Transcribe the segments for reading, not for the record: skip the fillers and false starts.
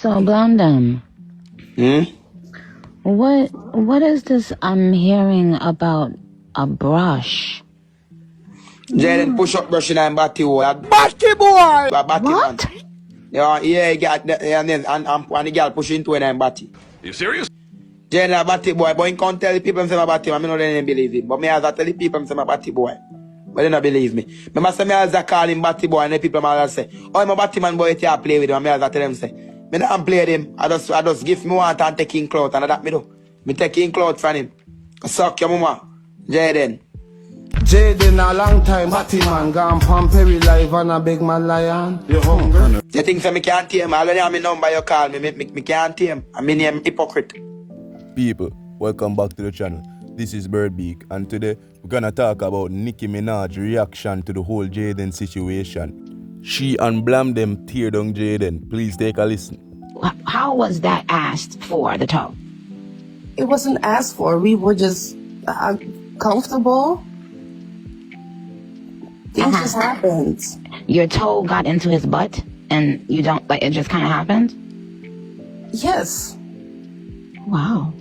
So, Blamdem, what is this I'm hearing about a brush? Jayden push up brush in and batty boy. Batty boy! Battyman. What? Yeah, and the girl push into it and batty. You serious? Jayden a batty boy, but he can't tell the people say my batty man, I know they didn't believe him. But me as I tell the people say my batty boy. But they don't believe me. Me say me as I call him batty boy and the people might say, oh, I'm a Battyman boy, you play with him. And me as I tell them say, me don't play with him. I just give me one and take in clout, and that me do. Me take in clout from him. Suck your mama, Jayden. Jayden a long time Battyman gone from Perry live and a big man lion. You hungry? You think so me can't tame? I already have my number you call me. Me can't tame. I mean name hypocrite. People, welcome back to the channel. This is Birdbeak, and today we're gonna talk about Nicki Minaj reaction to the whole Jayden situation. She and Blamdem tear down Jayden. Please take a listen. How was that asked for, the toe? It wasn't asked for. We were just comfortable. Things just happened. Your toe got into his butt and you don't, like, it just kind of happened? Yes. Wow.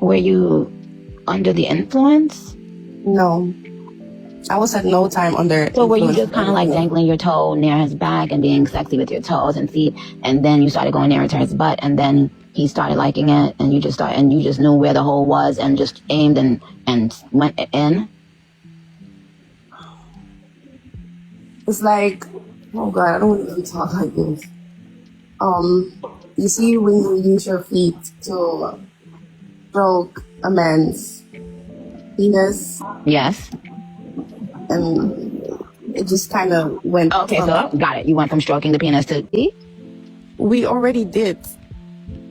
Were you under the influence? No. I was at no time under So were you influence. just kind of like dangling your toe near his back and being sexy with your toes and feet, and then you started going nearer to his butt, and then he started liking it, and you just knew where the hole was and just aimed and went in? It's like, oh God, I don't want to even talk like this. You see when you use your feet to stroke a man's penis, Yes. and it just kind of went. Okay, so got it. You went from stroking the penis to... We already did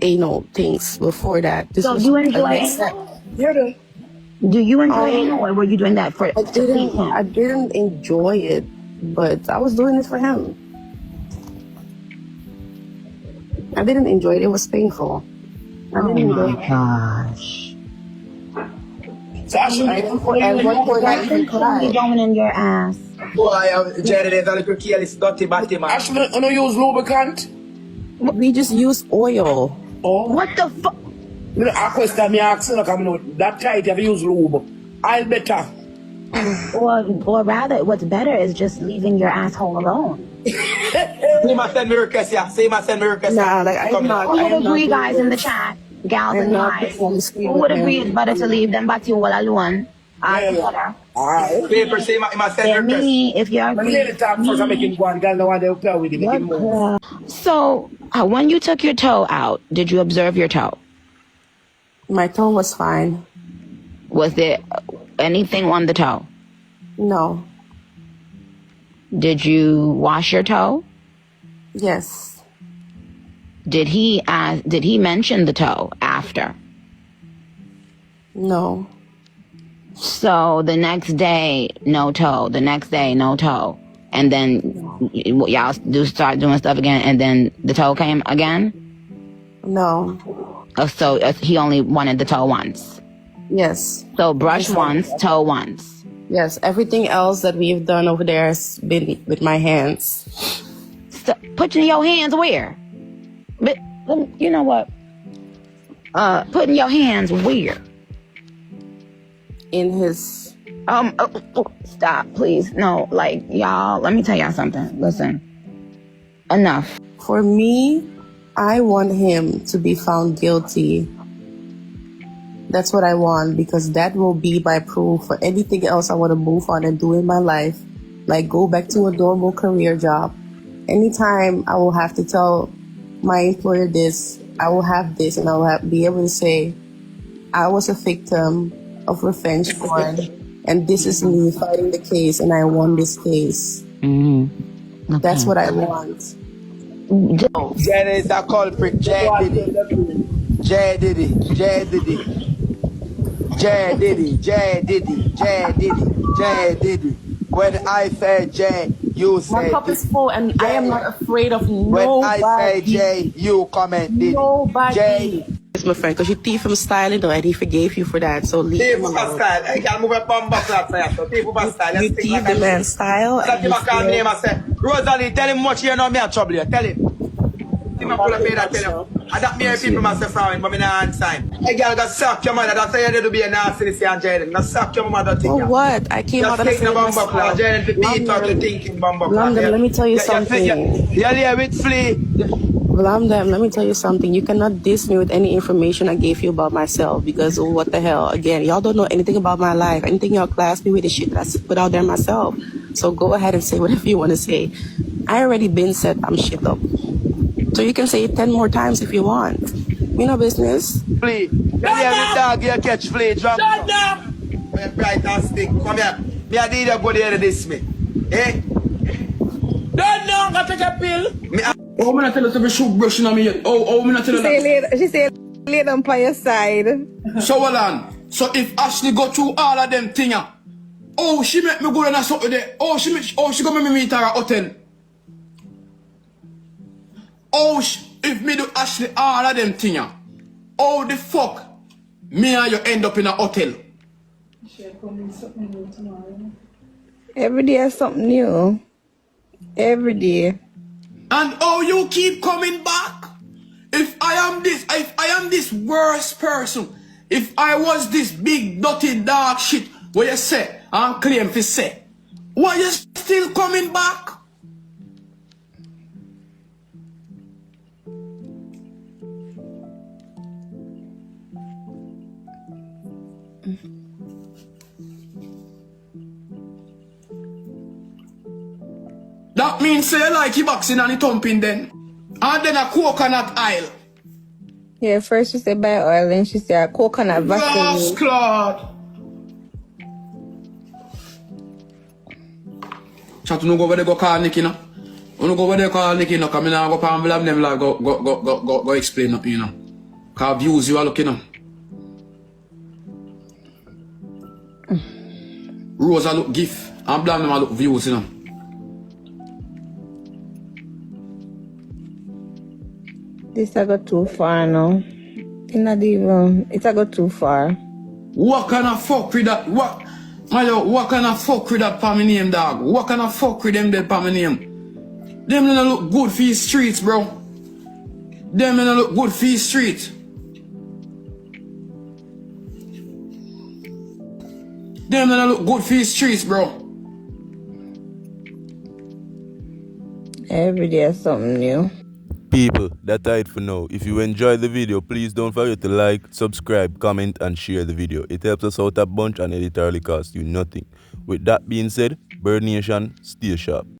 anal things before that. This So was you a enjoy next anal? step. Do you enjoy anal, or were you doing that for... I didn't enjoy it, but I was doing it for him. I didn't enjoy it. It was painful. I didn't enjoy it. Gosh. So at one point I even cried. Going in your ass. Boy, Jayden is a little careless, dirty Battyman. Actually, I don't use lubricant. We just use oil. Oh. What the fuck? I question me asking, like, I'm not that tight. Have you used lube? I'll better. Or rather, what's better is just leaving your asshole alone. See my send me request, yeah. See my send me request. Nah, like I'm not. Who would agree, guys, in the chat? Gals and guys. Who would agree it's better to leave them back to you all alone? Alright. Paper, see my send me request. Me, if you're Let me let it talk first. I'm making one. Girl, no one they'll play with it. Make it move. So, when you took your toe out, did you observe your toe? My toe was fine. Was there anything on the toe? No. Did you wash your toe? Yes. Did he mention the toe after? No. So the next day, no toe. The next day, no toe. And then y'all start doing stuff again, and then the toe came again? No. So he only wanted the toe once. Yes. So brush once, toe once. Yes. Everything else that we've done over there has been with my hands. So, putting your hands where? But you know what? Putting your hands where? In his... Stop, please. No, like, y'all, let me tell y'all something. Listen. Enough. For me, I want him to be found guilty. That's what I want, because that will be my proof for anything else I want to move on and do in my life. Like go back to a normal career job. Anytime I will have to tell my employer this, I will have this, and I will be able to say, I was a victim of revenge porn, and this is me fighting the case, and I won this case. Okay. That's what I want. Jayden is a culprit. Jay did it. Jay did it. Jay did it. Jay did it. Jay did it. Jay did it. Jay did it. When I say Jay, you say My cup is full, and I am not afraid of When nobody. I say Jay, you comment did it. Nobody. Jay, is, my friend, because you thief him style, you know, and he forgave you for that. So leave Thief him over alone. style. Hey, girl, move a bomb box out for you. So thief over style. You thief the man's style. That's and him you a call me name feel- and say, Rosalie, tell him much you know me a trouble you. Tell him. Him a pull up here and tell him. And that me people must say from him, but me not answer him. Hey, girl, go suck your mother. That's how you do to be a nasty this year, Jayden. Go suck your mother thing. For what? I came out of the Just take the same bomb box out. Jayden to beat out to thinking bomb box out. Blamdem, let me tell you something. You're here with flea. Blamdem, let me tell you something. You cannot diss me with any information I gave you about myself because what the hell? Again, y'all don't know anything about my life. Anything y'all class me with is shit that I put out there myself. So go ahead and say whatever you want to say. I already been said I'm shit up. So you can say it 10 more times if you want. Me no business. Flea. You're here with dog, you catch flea. Drop. Shut up! You're bright and stick. Come here. Me I need you go there to this me. Eh? Don't know, I take a pill. Oh, me not tell us to be shoot brushing on me yet. Oh, me not tell us that. She said, lay down by your side. So hold on. So if Ashley go through all of them things, oh, she make me go and something there. Oh, she go make me meet her at hotel. Oh, if me do Ashley all of them things, oh the fuck, me and you end up in a hotel. Every day is something new. Every day. And oh, you keep coming back. If I am this worst person, if I was this big dirty dog shit, what you say and claim to say, why you still coming back? That means say you like you boxing and you thumping then. And then a coconut oil. Yeah, first she said buy oil, then she said coconut Yes, vaseline. Claude. Chat, no go over there go call Nicki now. No go over there call Nicki now, because I now go pan Blamdem like go explain nothing, you know. Because views you are looking now. Rosa look gift and Blamdem a look views, you know. This I go too far now. It's not even, it I go too far. What kind of fuck with that? What kind of fuck with that for my name, dog? What kind of fuck with them dead for my name? Them don't look good for his streets, bro. Them don't look good for his streets. Them don't look good for his streets, bro. Every day is something new. People, that's it for now. If you enjoyed the video, please don't forget to like, subscribe, comment and share the video. It helps us out a bunch and editorially costs you nothing. With that being said, Bird Nation, stay sharp.